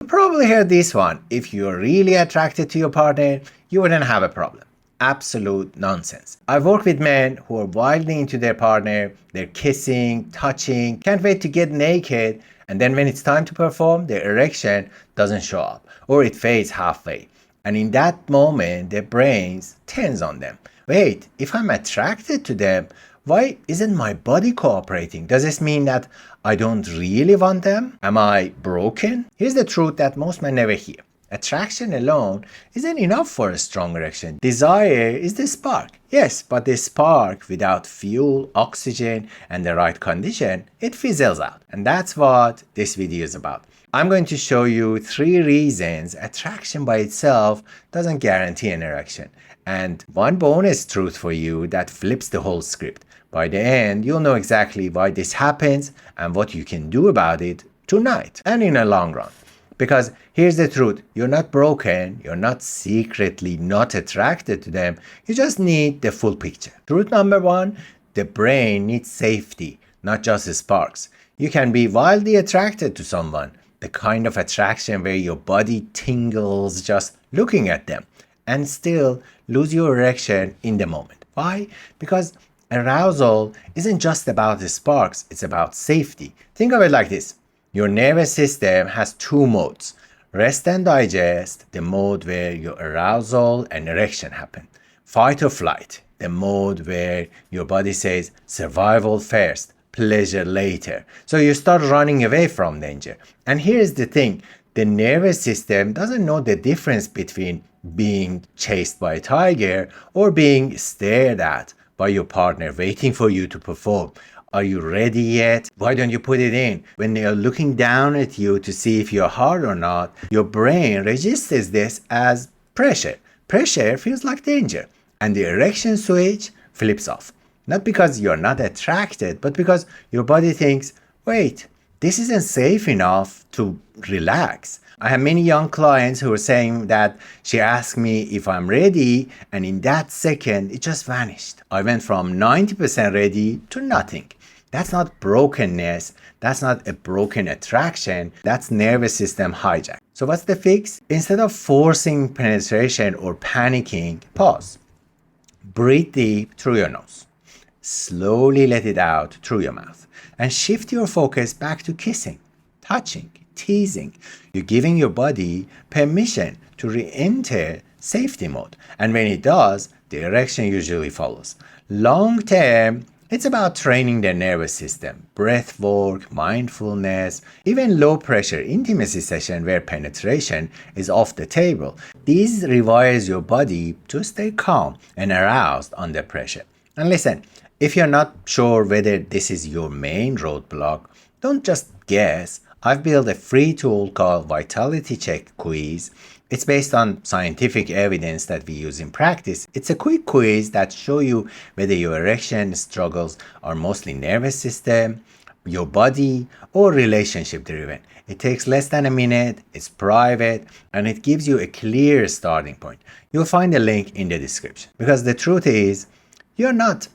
You probably heard this one. If you're really attracted to your partner, you wouldn't have a problem. Absolute nonsense. I've worked with men who are wildly into their partner, they're kissing, touching, can't wait to get naked, and then when it's time to perform, their erection doesn't show up, or it fades halfway. And in that moment, their brains turns on them. Wait, if I'm attracted to them, why isn't my body cooperating? Does this mean that I don't really want them? Am I broken? Here's the truth that most men never hear. Attraction alone isn't enough for a strong erection. Desire is the spark. Yes, but the spark without fuel, oxygen, and the right condition, it fizzles out. And that's what this video is about. I'm going to show you 3 reasons attraction by itself doesn't guarantee an erection. And one bonus truth for you that flips the whole script. By the end, you'll know exactly why this happens and what you can do about it tonight and in a long run. Because here's the truth, you're not broken, you're not secretly not attracted to them, you just need the full picture. Truth number 1, the brain needs safety, not just sparks. You can be wildly attracted to someone, the kind of attraction where your body tingles just looking at them, and still lose your erection in the moment. Why? Because arousal isn't just about the sparks, it's about safety. Think of it like this. Your nervous system has 2 modes. Rest and digest, the mode where your arousal and erection happen. Fight or flight, the mode where your body says survival first, pleasure later. So you start running away from danger. And here's the thing, the nervous system doesn't know the difference between being chased by a tiger or being stared at by your partner waiting for you to perform. Are you ready yet? Why don't you put it in? When they are looking down at you to see if you're hard or not, your brain registers this as pressure. Pressure feels like danger. And the erection switch flips off. Not because you're not attracted, but because your body thinks, wait, this isn't safe enough to relax. I have many young clients who are saying that she asked me if I'm ready, and in that second, it just vanished. I went from 90% ready to nothing. That's not brokenness. That's not a broken attraction. That's nervous system hijack. So what's the fix? Instead of forcing penetration or panicking, pause. Breathe deep through your nose. Slowly let it out through your mouth. And shift your focus back to kissing, touching, teasing. You're giving your body permission to re-enter safety mode. And when it does, the erection usually follows. Long term, it's about training the nervous system, breath work, mindfulness, even low pressure intimacy session where penetration is off the table. These rewires your body to stay calm and aroused under pressure. And listen, if you're not sure whether this is your main roadblock, don't just guess. I've built a free tool called Vitality Check Quiz. It's based on scientific evidence that we use in practice. It's a quick quiz that shows you whether your erection struggles are mostly nervous system, your body, or relationship driven. It takes less than a minute, it's private, and it gives you a clear starting point. You'll find a link in the description. Because the truth is, you're not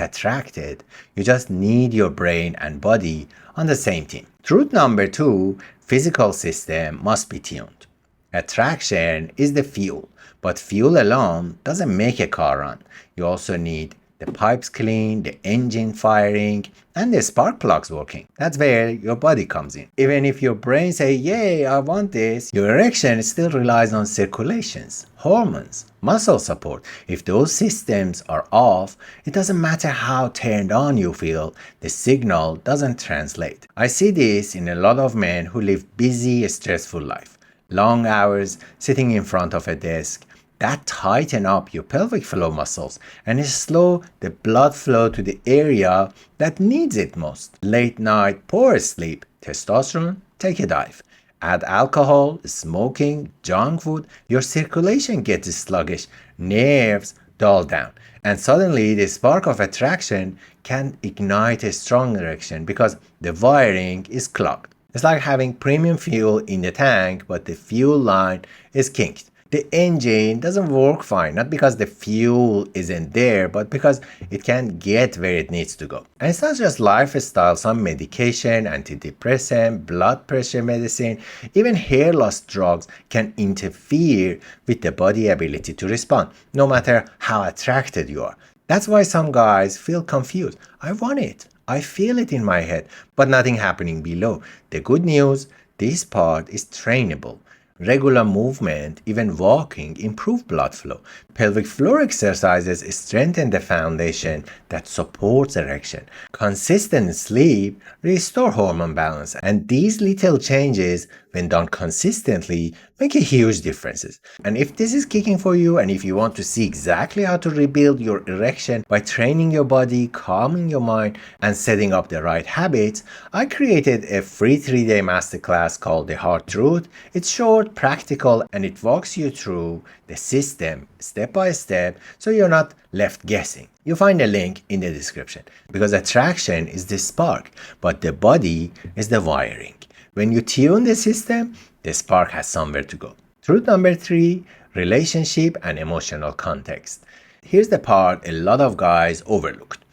attracted. You just need your brain and body on the same team. Truth number 2, physical system must be tuned. Attraction is the fuel, but fuel alone doesn't make a car run. You also need the pipes clean, the engine firing, and the spark plugs working. That's where your body comes in. Even if your brain says, yay, I want this, your erection still relies on circulations, hormones, muscle support. If those systems are off, it doesn't matter how turned on you feel, the signal doesn't translate. I see this in a lot of men who live busy, stressful life. Long hours sitting in front of a desk, that tighten up your pelvic floor muscles and slow the blood flow to the area that needs it most. Late night, poor sleep, testosterone, take a dive. Add alcohol, smoking, junk food, your circulation gets sluggish, nerves dull down. And suddenly the spark of attraction can ignite a strong erection because the wiring is clogged. It's like having premium fuel in the tank, but the fuel line is kinked. The engine doesn't work fine, not because the fuel isn't there, but because it can't get where it needs to go. And it's not just lifestyle, some medication, antidepressant, blood pressure medicine, even hair loss drugs can interfere with the body's ability to respond, no matter how attracted you are. That's why some guys feel confused. I want it. I feel it in my head, but nothing happening below. The good news, this part is trainable. Regular movement, even walking, improve blood flow. Pelvic floor exercises strengthen the foundation that supports erection. Consistent sleep restore hormone balance, and these little changes, when done consistently, make a huge difference. And if this is kicking for you, and if you want to see exactly how to rebuild your erection by training your body, calming your mind, and setting up the right habits, I created a free 3-day masterclass called The Hard Truth. It's short, practical, and it walks you through the system step by step so you're not left guessing. You'll find a link in the description, because attraction is the spark, but the body is the wiring. When you tune the system, the spark has somewhere to go. Truth number 3, relationship and emotional context. Here's the part a lot of guys overlooked.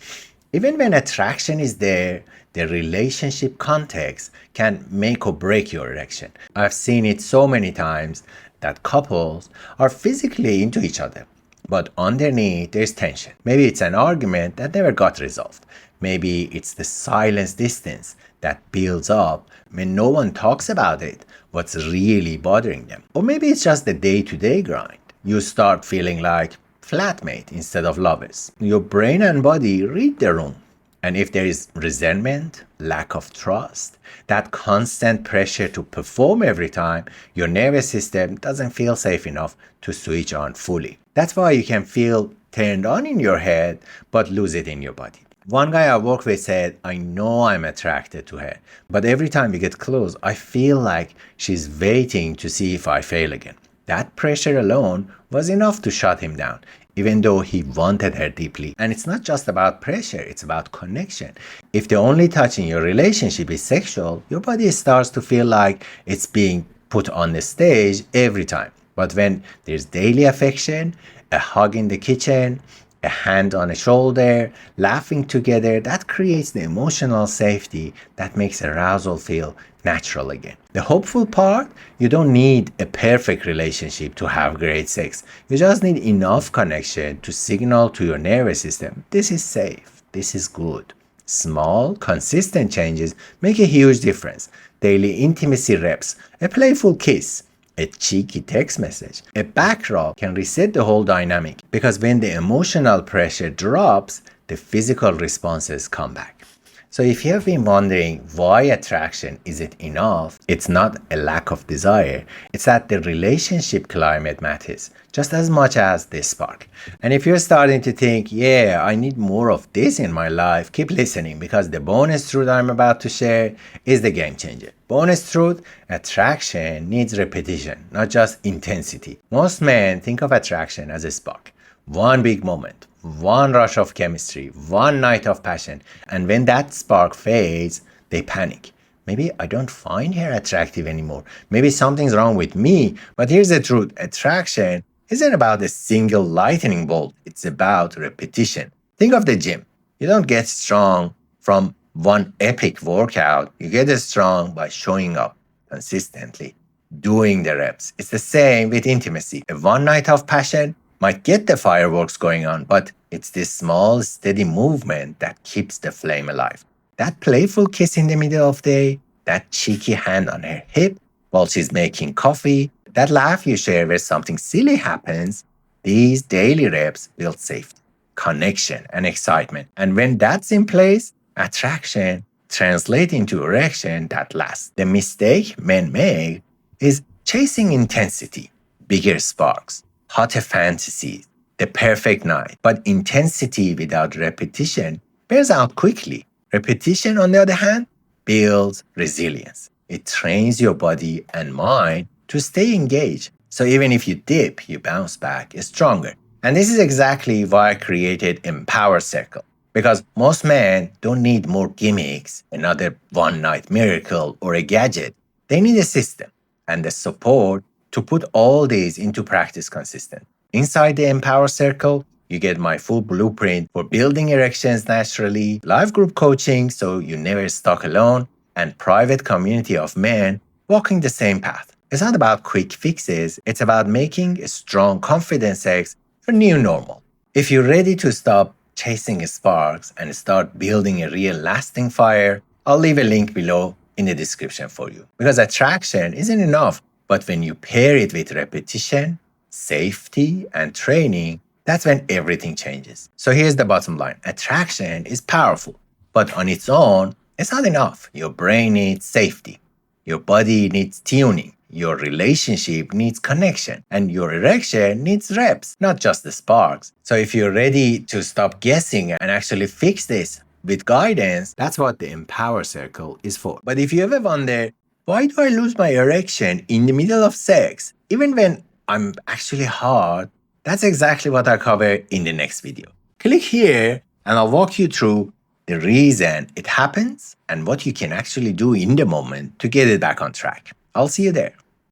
Even when attraction is there, the relationship context can make or break your erection. I've seen it so many times that couples are physically into each other, but underneath there's tension. Maybe it's an argument that never got resolved. Maybe it's the silence distance that builds up when no one talks about it, what's really bothering them. Or maybe it's just the day-to-day grind. You start feeling like flatmate instead of lovers. Your brain and body read the room. And if there is resentment, lack of trust, that constant pressure to perform every time, your nervous system doesn't feel safe enough to switch on fully. That's why you can feel turned on in your head, but lose it in your body. One guy I work with said, I know I'm attracted to her, but every time we get close, I feel like she's waiting to see if I fail again. That pressure alone was enough to shut him down, even though he wanted her deeply. And it's not just about pressure, it's about connection. If the only touch in your relationship is sexual, your body starts to feel like it's being put on the stage every time. But when there's daily affection, a hug in the kitchen, a hand on a shoulder, laughing together, that creates the emotional safety that makes arousal feel natural again. The hopeful part, you don't need a perfect relationship to have great sex. You just need enough connection to signal to your nervous system, this is safe, this is good. Small, consistent changes make a huge difference. Daily intimacy reps, a playful kiss, a cheeky text message, a back rub can reset the whole dynamic, because when the emotional pressure drops, the physical responses come back. So if you have been wondering why attraction isn't enough, it's not a lack of desire. It's that the relationship climate matters just as much as the spark. And if you're starting to think, yeah, I need more of this in my life, keep listening, because the bonus truth I'm about to share is the game changer. Bonus truth, attraction needs repetition, not just intensity. Most men think of attraction as a spark. One big moment, one rush of chemistry, one night of passion, and when that spark fades, they panic. Maybe I don't find her attractive anymore. Maybe something's wrong with me. But here's the truth. Attraction isn't about a single lightning bolt. It's about repetition. Think of the gym. You don't get strong from one epic workout. You get strong by showing up consistently, doing the reps. It's the same with intimacy. A one night of passion might get the fireworks going on, but it's this small, steady movement that keeps the flame alive. That playful kiss in the middle of the day, that cheeky hand on her hip while she's making coffee, that laugh you share where something silly happens, these daily reps build safety, connection, and excitement. And when that's in place, attraction translates into erection that lasts. The mistake men make is chasing intensity, bigger sparks, hotter fantasies, the perfect night. But intensity without repetition wears out quickly. Repetition, on the other hand, builds resilience. It trains your body and mind to stay engaged. So even if you dip, you bounce back stronger. And this is exactly why I created Empower Circle. Because most men don't need more gimmicks, another one-night miracle, or a gadget. They need a system and the support to put all these into practice consistent. Inside the Empower Circle, you get my full blueprint for building erections naturally, live group coaching so you never stuck alone, and private community of men walking the same path. It's not about quick fixes, it's about making a strong, confident sex a new normal. If you're ready to stop chasing sparks and start building a real lasting fire, I'll leave a link below in the description for you. Because attraction isn't enough, but when you pair it with repetition, safety, and training, that's when everything changes. So here's the bottom line. Attraction is powerful, but on its own, it's not enough. Your brain needs safety. Your body needs tuning. Your relationship needs connection. And your erection needs reps, not just the sparks. So if you're ready to stop guessing and actually fix this with guidance, that's what the Empower Circle is for. But if you ever wonder, why do I lose my erection in the middle of sex, even when I'm actually hard? That's exactly what I cover in the next video. Click here and I'll walk you through the reason it happens and what you can actually do in the moment to get it back on track. I'll see you there.